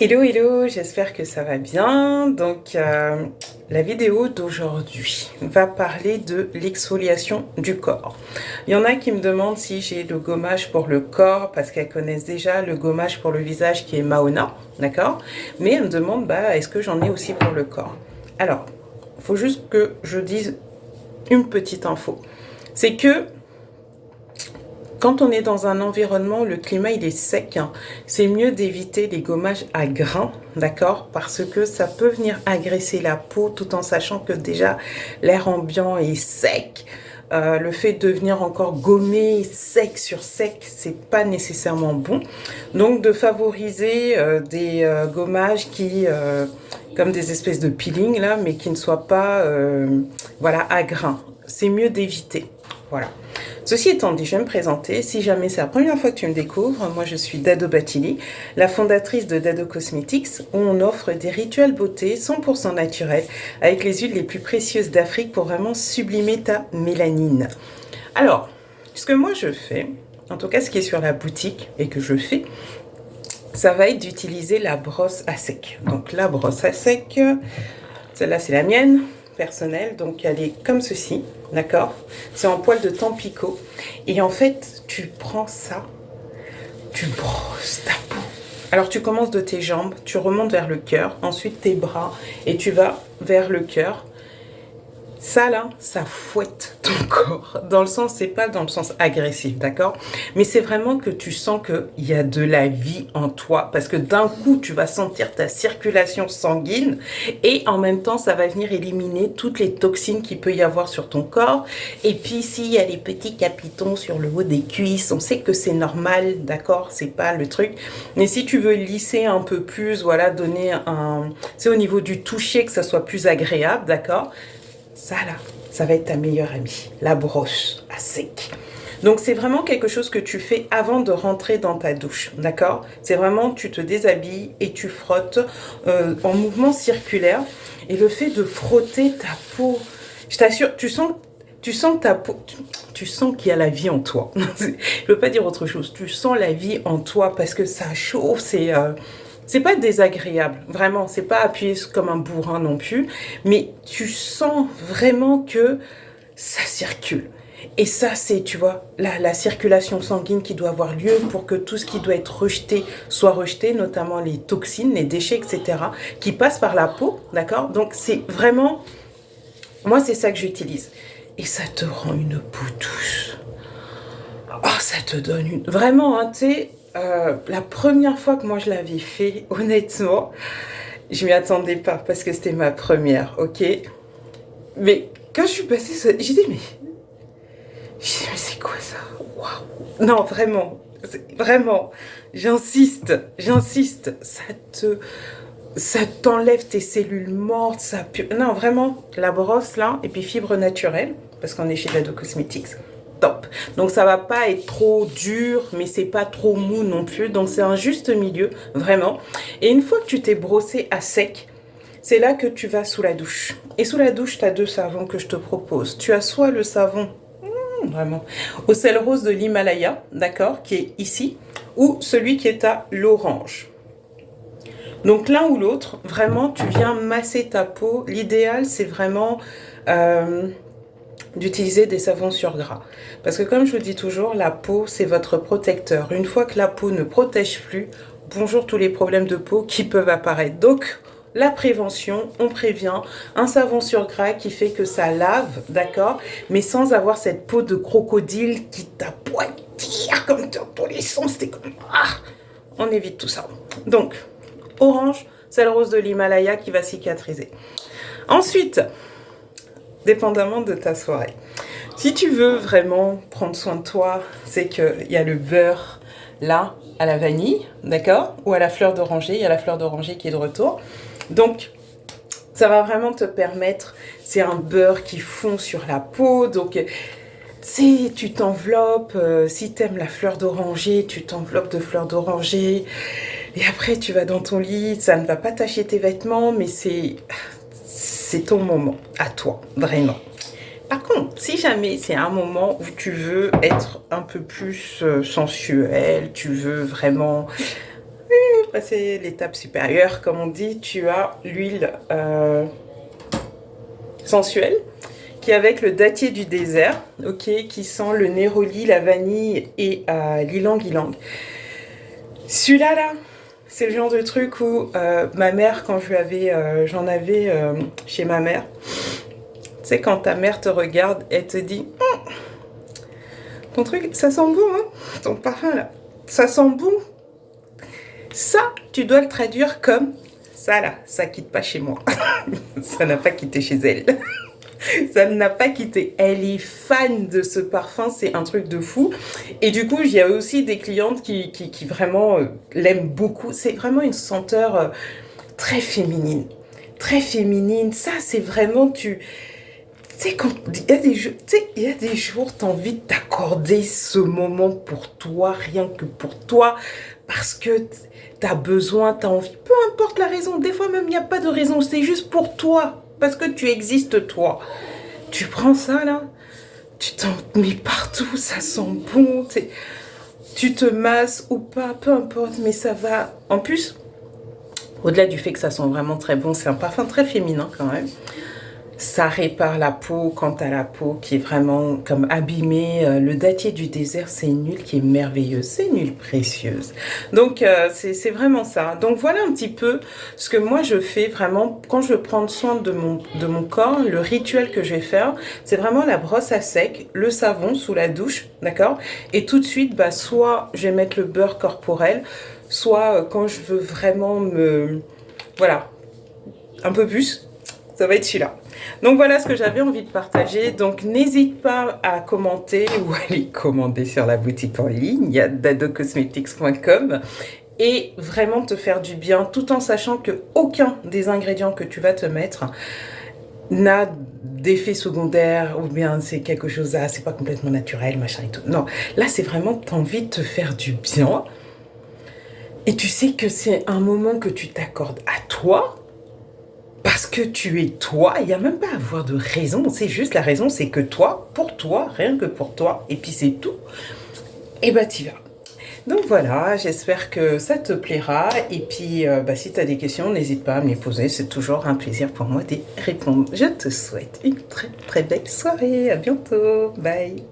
Hello, hello, j'espère que ça va bien. Donc, la vidéo d'aujourd'hui va parler de l'exfoliation du corps. Il y en a qui me demandent si j'ai le gommage pour le corps parce qu'elles connaissent déjà le gommage pour le visage qui est Mahona, d'accord? Mais elles me demandent, est-ce que j'en ai aussi pour le corps? Alors, il faut juste que je dise une petite info. C'est que quand on est dans un environnement où le climat il est sec, c'est mieux d'éviter les gommages à grains, d'accord? Parce que ça peut venir agresser la peau tout en sachant que déjà l'air ambiant est sec. Le fait de venir encore gommer sec sur sec, c'est pas nécessairement bon. Donc de favoriser des gommages qui, comme des espèces de peeling là, mais qui ne soient pas, voilà, à grains. C'est mieux d'éviter. Voilà. Ceci étant dit, je vais me présenter. Si jamais c'est la première fois que tu me découvres, moi je suis Dado Bathily, la fondatrice de Dado Cosmetics, où on offre des rituels beauté 100% naturels avec les huiles les plus précieuses d'Afrique pour vraiment sublimer ta mélanine. Alors, ce que moi je fais, en tout cas ce qui est sur la boutique et que je fais, ça va être d'utiliser la brosse à sec. Donc la brosse à sec, celle-là c'est la mienne personnelle, donc elle est comme ceci, d'accord? C'est en poil de Tampico. Et en fait, tu prends ça, tu brosses ta peau. Alors tu commences de tes jambes, tu remontes vers le cœur, ensuite tes bras, et tu vas vers le cœur. Ça là, ça fouette ton corps. Dans le sens, c'est pas dans le sens agressif, d'accord? Mais c'est vraiment que tu sens qu'il y a de la vie en toi. Parce que d'un coup, tu vas sentir ta circulation sanguine. Et en même temps, ça va venir éliminer toutes les toxines qu'il peut y avoir sur ton corps. Et puis, s'il y a les petits capitons sur le haut des cuisses, on sait que c'est normal, d'accord? C'est pas le truc. Mais si tu veux lisser un peu plus, voilà, donner un... C'est au niveau du toucher que ça soit plus agréable, d'accord? Ça là, ça va être ta meilleure amie, la brosse à sec. Donc c'est vraiment quelque chose que tu fais avant de rentrer dans ta douche, d'accord? C'est vraiment, tu te déshabilles et tu frottes en mouvement circulaire. Et le fait de frotter ta peau, je t'assure, tu sens que ta peau, tu sens qu'il y a la vie en toi. Je ne veux pas dire autre chose, tu sens la vie en toi parce que ça chauffe, c'est pas désagréable, vraiment, c'est pas appuyé comme un bourrin non plus, mais tu sens vraiment que ça circule. Et ça, c'est, tu vois, la circulation sanguine qui doit avoir lieu pour que tout ce qui doit être rejeté soit rejeté, notamment les toxines, les déchets, etc., qui passent par la peau, d'accord? Donc, c'est vraiment, moi, c'est ça que j'utilise. Et ça te rend une peau douce. Oh, ça te donne une... Vraiment, hein, tu sais... la première fois que moi je l'avais fait, honnêtement, je m'y attendais pas parce que c'était ma première, ok? Mais quand je suis passée, j'ai dit, mais c'est quoi ça? Waouh! Non, vraiment, j'insiste, ça t'enlève tes cellules mortes, ça pue. Non, vraiment, la brosse là, et puis fibre naturelle, parce qu'on est chez Dado Cosmetics. Top. Donc ça va pas être trop dur, mais c'est pas trop mou non plus. Donc c'est un juste milieu, vraiment. Et une fois que tu t'es brossé à sec, c'est là que tu vas sous la douche. Et sous la douche, tu as deux savons que je te propose. Tu as soit le savon, vraiment, au sel rose de l'Himalaya, d'accord, qui est ici, ou celui qui est à l'orange. Donc l'un ou l'autre, vraiment, tu viens masser ta peau. L'idéal, c'est vraiment... d'utiliser des savons sur gras. Parce que comme je vous dis toujours, la peau, c'est votre protecteur. Une fois que la peau ne protège plus, bonjour tous les problèmes de peau qui peuvent apparaître. Donc, la prévention, on prévient. Un savon sur gras qui fait que ça lave, d'accord? Mais sans avoir cette peau de crocodile qui t'apoitire comme dans tous les sens. C'était comme... Ah, on évite tout ça. Donc, orange, sel rose de l'Himalaya qui va cicatriser. Ensuite... dépendamment de ta soirée. Si tu veux vraiment prendre soin de toi, c'est qu'il y a le beurre là, à la vanille, d'accord? Ou à la fleur d'oranger, il y a la fleur d'oranger qui est de retour. Donc, ça va vraiment te permettre, c'est un beurre qui fond sur la peau, donc si tu t'enveloppes, si tu aimes la fleur d'oranger, tu t'enveloppes de fleur d'oranger, et après tu vas dans ton lit, ça ne va pas tacher tes vêtements, mais c'est ton moment, à toi, vraiment. Par contre, si jamais c'est un moment où tu veux être un peu plus sensuel, tu veux vraiment passer l'étape supérieure, comme on dit, tu as l'huile sensuelle qui est avec le dattier du désert, ok, qui sent le néroli, la vanille et l'ylang-ylang. Celui-là, là, c'est le genre de truc où ma mère, quand j'en avais chez ma mère, tu sais, quand ta mère te regarde, elle te dit ton truc, ça sent bon, hein, ton parfum là, ça sent bon. Ça, tu dois le traduire comme ça là, ça quitte pas chez moi. Ça n'a pas quitté chez elle. Ça n'a pas quitté. Elle est fan de ce parfum, c'est un truc de fou. Et du coup, il y a aussi des clientes qui vraiment l'aiment beaucoup. C'est vraiment une senteur très féminine. Très féminine. Ça, c'est vraiment, tu sais, quand il y a des jours, tu as envie de t'accorder ce moment pour toi, rien que pour toi, parce que tu as besoin, tu as envie, peu importe la raison. Des fois même, il n'y a pas de raison, c'est juste pour toi, parce que tu existes toi. Tu prends ça là, tu t'en mets partout, ça sent bon, tu te masses ou pas, peu importe, mais ça va. En plus, au-delà du fait que ça sent vraiment très bon, c'est un parfum très féminin quand même. Ça répare la peau quand t'as la peau qui est vraiment comme abîmée. Le dattier du désert, c'est une huile qui est merveilleuse. C'est une huile précieuse. Donc, c'est vraiment ça. Donc, voilà un petit peu ce que moi, je fais vraiment quand je veux prendre soin de mon corps. Le rituel que je vais faire, c'est vraiment la brosse à sec, le savon sous la douche, d'accord? Et tout de suite, bah, soit je vais mettre le beurre corporel, soit quand je veux vraiment voilà, un peu plus, ça va être celui-là. Donc voilà ce que j'avais envie de partager. Donc n'hésite pas à commenter ou à aller commander sur la boutique en ligne, dadocosmetics.com, et vraiment te faire du bien tout en sachant que aucun des ingrédients que tu vas te mettre n'a d'effet secondaire ou bien c'est quelque chose c'est pas complètement naturel, machin et tout. Non, là c'est vraiment t'as envie de te faire du bien et tu sais que c'est un moment que tu t'accordes à toi. Parce que tu es toi, il n'y a même pas à avoir de raison, c'est juste la raison, c'est que toi, pour toi, rien que pour toi, et puis c'est tout, et bah t'y vas. Donc voilà, j'espère que ça te plaira, et puis si tu as des questions, n'hésite pas à me les poser, c'est toujours un plaisir pour moi d'y répondre. Je te souhaite une très très belle soirée, à bientôt, bye.